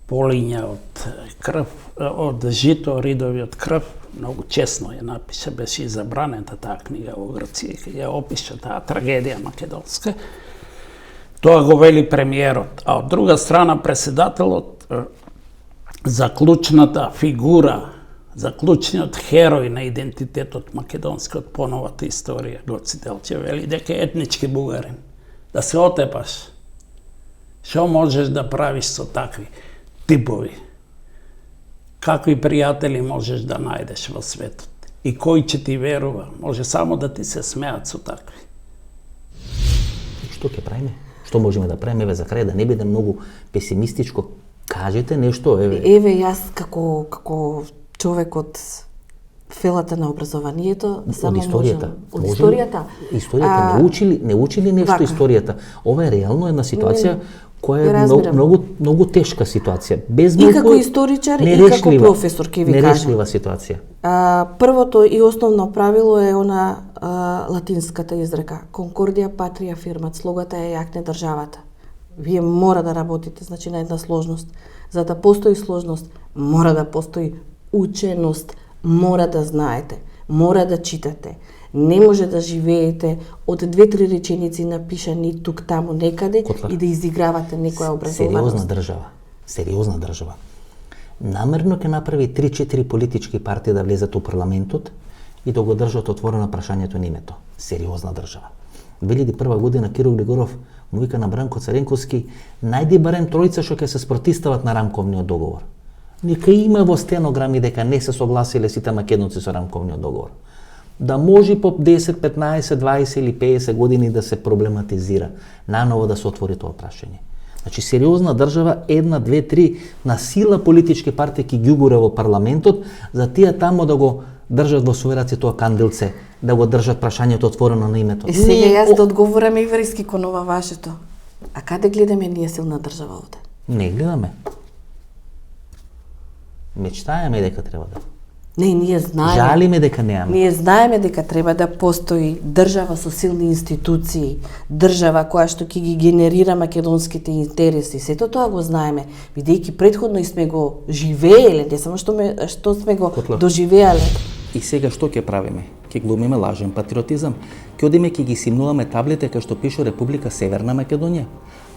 Полиња од крв, од жито, ридови од крв. Многу честно ја напише, беше и забранета таа книга во Грција, ја опише таа трагедија македонска. Тоа го вели премиерот, а од друга страна преседателот, заклучната фигура, заклучниот херој на идентитетот македонски од поновата историја, Гоце Делчев, вели дека е етнички бугарин. Да се отепаш. Што можеш да правиш со такви типови? Какви пријатели можеш да најдеш во светот? И кој ќе ти верува? Може само да ти се смеат со такви. Што ќе правиме? Што можеме да правиме за крај, да не биде многу песимистичко? Кажете нешто, Еве јас како човек од фелата на образованието, само историјата. Од историјата. Историјата не учили нешто вака. Историјата. Ова е реално една ситуација која е разбирам. многу тешка ситуација. Без И како историчар, и како професор, ќе ви кажам. Нерешлива ситуација. Првото и основно правило е она латинската изрека. Конкордија патрија фирмат. Слогата е јакне државата. Вие мора да работите, значи, на една сложност. За да постои сложност, мора да постои ученост, мора да знаете, мора да читате. Не може да живеете од 2-3 реченици напишани тук таму некаде и да изигравате некоја образованост. Сериозна држава. Намерно ќе направи 3-4 политички партии да влезат у парламентот и да го држат отворено прашањето на името. Сериозна држава. 2001 година Киро Григоров му вика на Бранко Царенковски: најди барем тројца што ќе се спротивстават на рамковниот договор. Нека има во стенограми дека не се согласиле сите македонци со рамковниот договор. Да може по 10, 15, 20 или 50 години да се проблематизира, наново да се отвори тоа прашање. Значи, сериозна држава, 1, 2, 3 на сила политички партии ги гугура во парламентот, за тие тамо да го држат во своји раци тоа канделце, да го држат прашањето отворено на името. И сега јас да одговорам еврејски кон ова вашето. А каде гледаме ние силна држава овде? Не гледаме. Мечтаеме дека треба да. Не, ние знаеме. Жалиме дека немаме. Ние знаеме дека треба да постои држава со силни институции, држава која што ќе ги генерира македонските интереси. Сето тоа го знаеме, бидејќи претходно и сме го живееле, не само што сме го доживеале. И сега што ќе правиме? Ќе глумиме лажен патриотизам, ќе одиме ќе ги симнуваме таблите кај што пише Република Северна Македонија,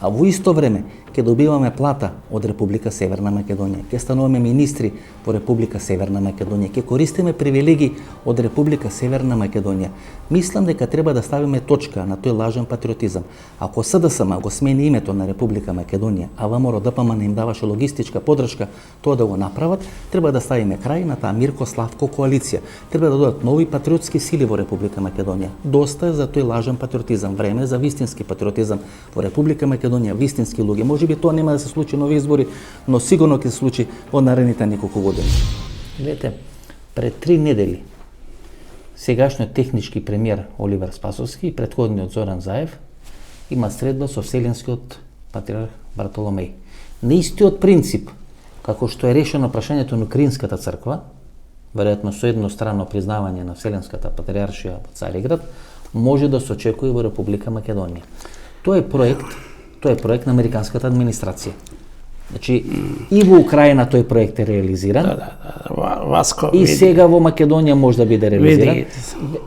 а во исто време ќе добиваме плата од Република Северна Македонија, ќе стануваме министри во Република Северна Македонија, ќе користиме привилегии од Република Северна Македонија. Мислам дека треба да ставиме точка на тој лажен патриотизам. Ако СДСМ го смени името на Република Македонија, а ВМРО ДПМН не им даваше логистичка подршка тоа да го направат, треба да ставиме крај на таа Мирко Славко коалиција. Треба да додат нови патриотски сили во Република Македонија. Доста е за тој лажен патриотизам, време е за вистински патриотизам во Република Македонија, вистински луѓе. Можеби тоа нема да се случи нови избори, но сигурно ќе се случи во наредните неколку години. Видете, пред 3 недели сегашниот технички премиер Оливер Спасовски и претходниот Зоран Заев има средба со Вселенскиот патриарх Бартоломеј. На истиот принцип, како што е решено прашањето на Украинската црква, веројатно со едностранно признавање на Вселенската патриаршија во Цариград, може да се очекува во Република Македонија. Тоа е проект на американската администрација. Значи, и во Украина тој проект е реализиран. Васко, и сега во Македонија може да биде реализиран.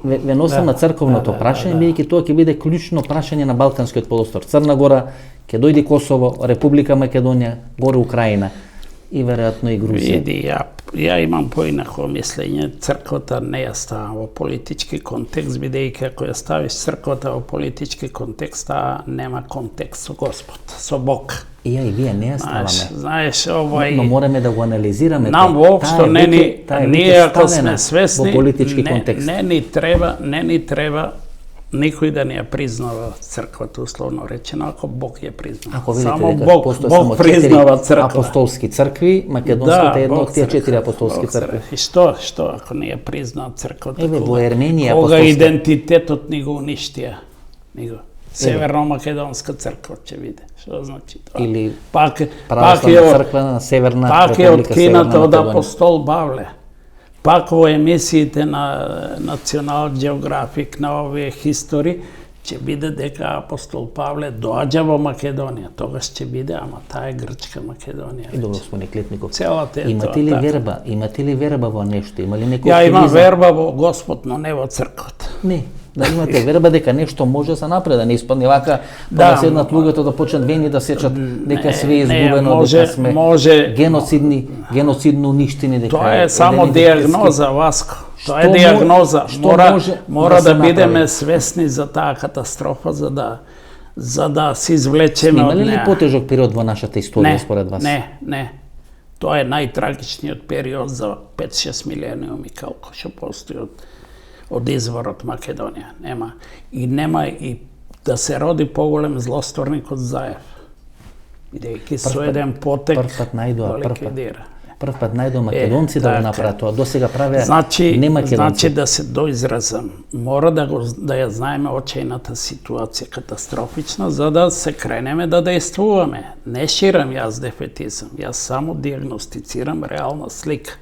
Ве носам на црковното прашање, бидејќи тоа ќе биде клучно прашање на Балканскиот полуостров. Црна Гора, ќе дојде Косово, Република Македонија, горе Украина и веројатно и Грузија. Види, ја имам поинако мислење. Црквата не ја ставам во политички контекст, бидејќи ако ја ставиш црквата во политички контекст, нема контекст со Господ, со Бог. И вие не ја ставаме. Знаеш, овој... Но мораме да го анализираме. Нам воопшто ние ако сме свесни, во политички контекст. Не ни треба никој да не ја признава црквата, условно речено, ако Бог ја признава. Ако видите само дека постои Бог признава црква. Апостолски цркви, македонската е една од тие 4 апостолски цркви. И што ако не ја признаа црквата? Еве во Ерменија кога идентитетот ни го уништија. Северно-македонска црква ќе биде. Што значи тоа? Или пак православна црква на Северна Република Северна Македонија. Пак е откината од апостол Павле. пак во емисиите на National Geographic, на овие хистори, ќе биде дека апостол Павле доаѓа во Македонија. Тогаш ќе биде, ама таа е грчка Македонија. И добро, господин Клетников. Целата е Имате ли тоа, верба? Имате ли верба во нешто? Има ли некој Ја имам оптимизам? верба во Господ, но не во црквата. Не. Да имате верба дека нешто може да се направи, да не испадне вака, Да, да седнат луѓето да почнат вени да сечат дека све е изгубено, може- дека сме може- геноцидно уништени, дека Тоа е само идентитетски. диагноза, Васко. Тоа е Што диагноза. што Мора може да да се бидеме направи? свесни за таа катастрофа, за да се извлечеме од Има ли неа. потежок период во нашата историја според вас? Не. Тоа е најтрагичниот период за 5-6 милениуми колку што постои од изворот Македонија. Нема и да се роди поголем злосторник од Заев. Бидејќи со еден потек го ликвидира. Прв пат најдоа македонци да го така. направат тоа. Досега правеа Значи немакедонци. да се доизразам, мора да ја знаеме очајната ситуација катастрофична за да се кренеме да действуваме. Не ширам јас дефетизам, јас само диагностицирам реална слика.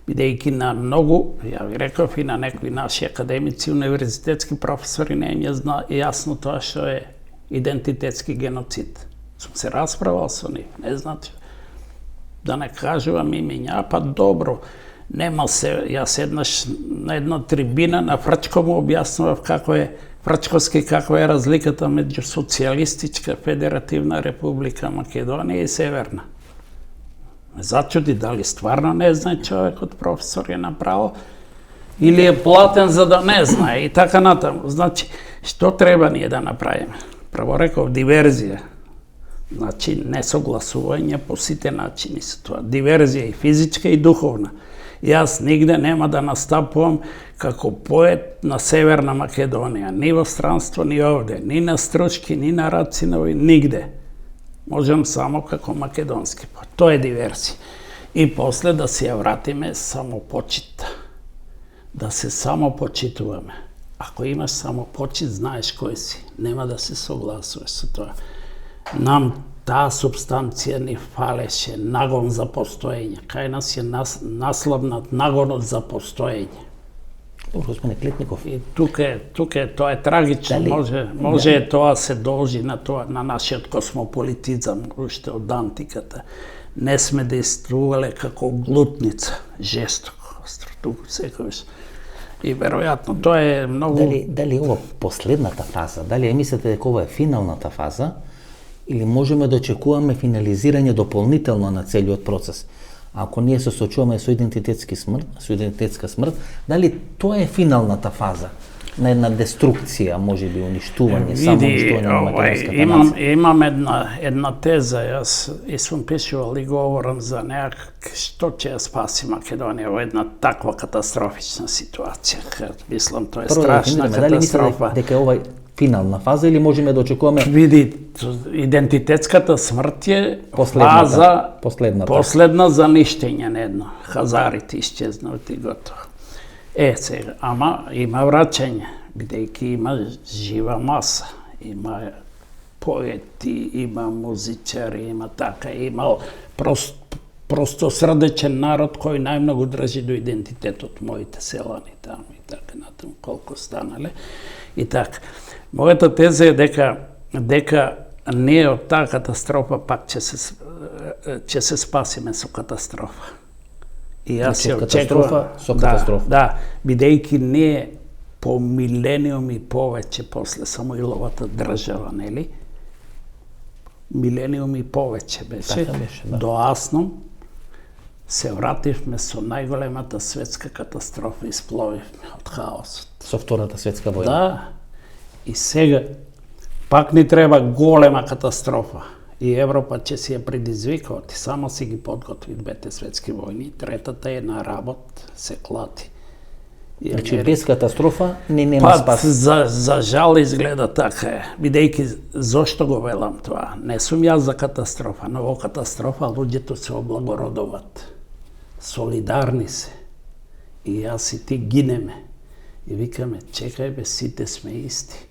Бидејќи на многу, ја ви реков и на некои наши академици, универзитетски професори не им е јасно тоа што е идентитетски геноцид. Сум се расправал со нив, не значи да не кажувам имиња, па добро, нема се, јас еднаш на една трибина на Фрачко му објаснував како е разликата меѓу социјалистичка федеративна република Македонија и Северна. Ме зачуди дали стварно не знае човекот, професор е направо, или е платен за да не знае и така натаму. Значи, што треба ние да направиме? Прво реков, диверзија. Значи, несогласување по сите начини со тоа. Диверзија и физичка и духовна. Јас нигде нема да настапувам како поет на Северна Македонија, ни во странство, ни овде, ни на Стручки, ни на Рацинови, нигде. Можам само како македонски поет. Тоа е диверзија. И после да се ја вратиме самопочит. Да се самопочитуваме. Ако имаш самопочит, знаеш кој си. Нема да се согласуваш со тоа. Нам таа субстанција ни фалеше, нагон за постоење. Кај нас е насловнат нагонот за постоење. Господине Клетников. И тука е тоа е трагично, може тоа се должи на тоа, на нашиот космополитизам, уште од антиката. Не сме действувале како глутница, жестоко, туку секогаш. И веројатно тоа е многу... Дали ова последната фаза, дали ја мислите дека ова е финалната фаза, или можеме да очекуваме финализирање дополнително на целиот процес? Ако ние се соочуваме со идентитетска смрт, дали тоа е финалната фаза на една деструкција, можеби уништување, само уништување на македонската нација? Имам една теза, јас и сум пишувал и говорам за неа, што ќе ја спаси Македонија во една таква катастрофична ситуација. Мислам, тоа е страшна катастрофа. Дали мислите дека е ова финална фаза или можеме да очекуваме Види, идентитетската смрт е последна за ништење на едно. Хазарите исчезнат и готово. Сега, ама има враќање, бидејќи има жива маса, има поети, има музичари, има така, има простосрдечен народ кој најмногу држи до идентитетот, моите селани таму и така натаму, колку станале и така. Мојата теза е дека ние од таа катастрофа пак ќе се спасиме со катастрофа. И јас се очекувам со катастрофа. Да, бидејќи ние по милениуми повеќе после Самуиловата држава, нели? Милениуми повеќе беше. До Асном се вративме со најголемата светска катастрофа, испловивме од хаосот. Со Втората светска војна. Да. И сега пак ни треба голема катастрофа. И Европа ќе си ја предизвика, ти само си ги подготви двете светски војни, третата е на работ, се клати. Значи без катастрофа нема спас. За жал изгледа така е. Бидејќи зошто го велам тоа? Не сум јас за катастрофа, но во катастрофа луѓето се облагородуваат. Солидарни се. И јас и ти гинеме. И викаме, чекај бе, сите сме исти.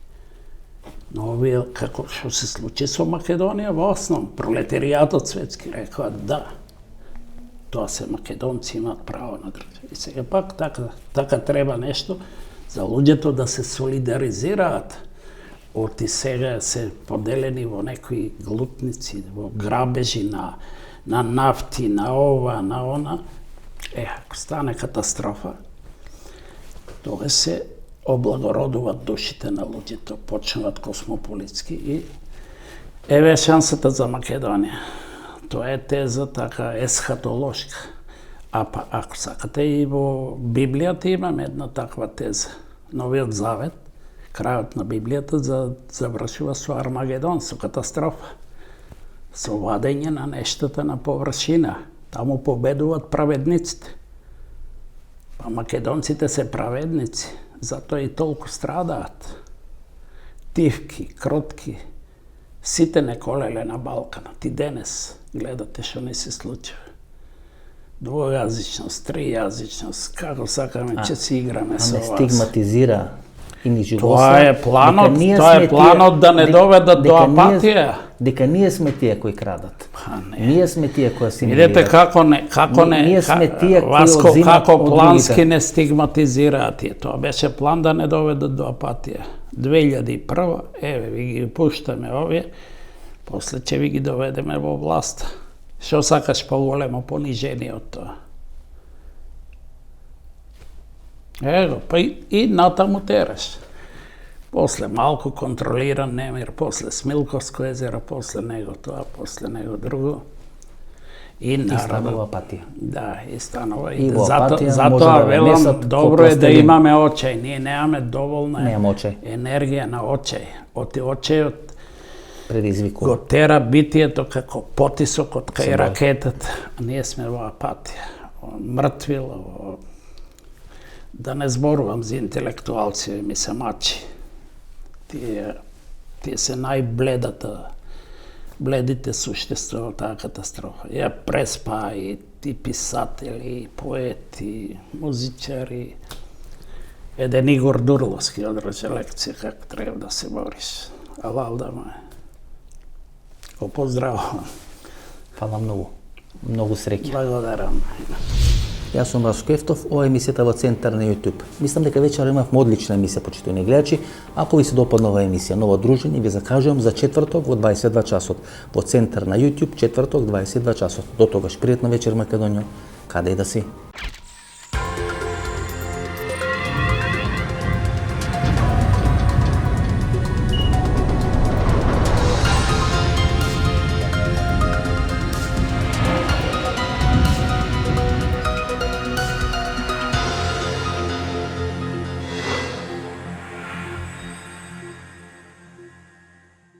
Но овие, како што се случи со Македонија во основ, пролетаријатот светски рекоа да. Тоа се македонци имаат право на држава. И сега пак така треба нешто за луѓето да се солидаризираат. Оти сега се поделени во некои глутници, во грабежи на нафти, на ова, на она. Ако стане катастрофа, тога се облагородуваат душите на луѓето, почнуваат космополитски и еве шансата за Македонија. Тоа е теза така есхатолошка. А па ако сакате и во Библијата имаме една таква теза. Новиот Завет, крајот на Библијата завршува со Армагедон, со катастрофа. Со вадење на нештата на површина. Таму победуваат праведниците. Па македонците се праведници, затоа и толку страдаат. Тивки, кротки, сите не колеле на Балканот. И денес гледате што не се случува. Двојазичност, тријазичност, како сакаме ќе си играме со вас. Не стигматизира и ни живоса. Тоа е планот да не доведат до апатија. Дека ние сме тие кои крадат. Ние сме тие кои си видете како не ние сме тие кои Васко одзимат како од плански другите. не стигматизираат тие. Тоа беше план да не доведат до апатија. 2001, еве ви ги пуштаме овие, после ќе ви ги доведеме во власт. Што сакаш поголемо понижение од тоа? Его, па и натаму тераш. После малку контролиран немир, после Смилковско езеро, после него тоа, после него друго. И станува апатија. Да, и станува. И во апатија може затоа да велам, внесат добро е да пластелин. имаме очај. Ние немаме доволна очај. енергија на очај. Очајот Предизвикува. го тера битието како потисок од кај ракетата. А ние сме во апатија, во мртвило, да не зборувам за интелектуалци, ми се мачи. Тие се бледите суштества во таа катастрофа. Ја преспа и писатели, и поети, музичари. Еден Игор Дурловски одржа лекција како треба да се бориш. А Валда ме го поздравувам. Фала многу. Многу среќа. Благодарам. Јас сум Васко Ефтов, ова е емисијата во Центар на YouTube. Мислам дека вечер имавме одлична емисија, почитувани гледачи. Ако ви се допадна оваа емисија, ново дружење, ви закажувам за четврток во 22 часот. Во Центар на YouTube, четврток, 22 часот. До тогаш, пријатна вечер Македонија, каде и да си.